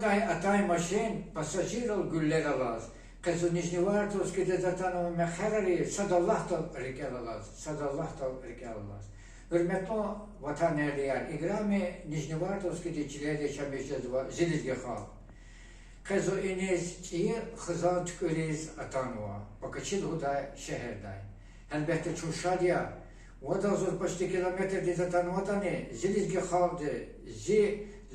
Атай машин пассажиров гуллер алаз. Кызу Нижневартовский дезатану мехерари садаллахтал рекалалаз. Садаллахтал рекалалаз. Hürmetli vatan erdiler. İgrami Nijnevartovski de çilede çameşezva zilizge xal. Kızı iniz çiğ xızan tüküriz atanva. Bakıçıl huda şehirday. Elbette çuşadya. Vada zor başta kilometre de zatan vatanı zilizge xaldı.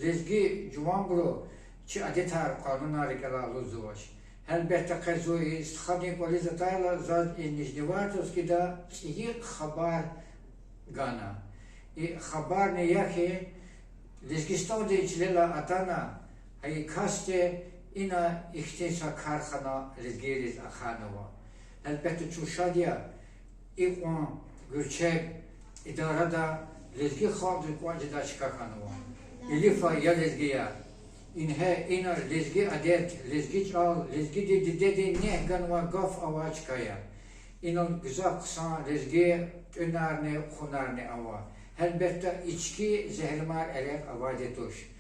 Lizgi cuvambro çi adetar kanuna rekala luzvaş. Elbette kızı istixadnik vali zatayla zad Nijnevartovski da çiğ xabar Gana. Xabar ne yaki Lizgistan de içilela atana hay kaste ina ihtisa karxana lizgeriz akhanova. Elbette çuşadya ikon gürçek idarada lizgi xaldı kuacida çıkakanova. İlifa ya lizgiya. Ina lizgi adet, lizgi çal, lizgi dedi ne ganva gaf avaçkaya. İnan güzel kısa lezgi önerne hunarne ava. Elbette içki zehirmar elek avadetuş.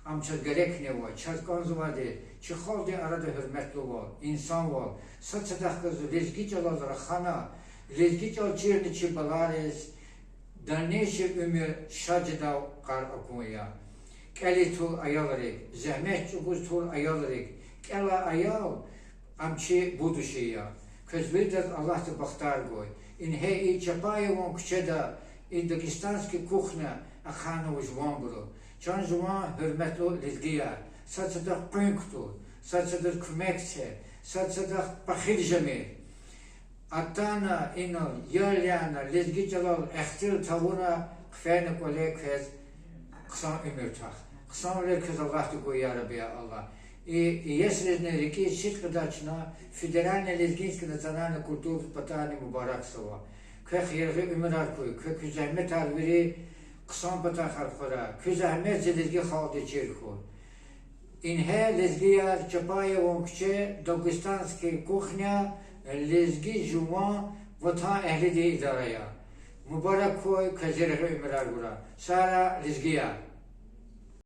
Amca gerek ne var? Çazkan zuvade. Çıkaldı arada hürmetli var. İnsan var. Saçadak kızı lezgi çalaz rakhana. Lezgi çal çirni çıbalarız. Daneşi ömür şacıda kar akuya. Keli tul ayalırık. Zahmet çubuz tul ayalırık. Kela ayal. Amçı buduşiya. Közбирдат Аллах te бахтар гой. In he Чапаевом кчеда in Dagestanski kuchna akhana ujwambro. Çan jwan hürmetli lizgiya. Saçada punktu. Saçada kümekçe. Saçada pakhirjemi. Atana ino yalyana lizgi jalal ehtil tavuna kfene kole kez kısan ömür tak. Kısan ömür kez Allah te goy ya Rabbi Allah. Если реки Ситкадачна, Федеральная лезгинская национальная культура патани Мубараксова, как ерги умиракуй, как захмет алвери ксан пата харфара, как захмет зелезги халды черху. Инхе лезгия Чапаевом кче дагестанский кухня лезги жума вата эхли де идарая. Мубаракуй, как ерги умиракура. Сара лезгия.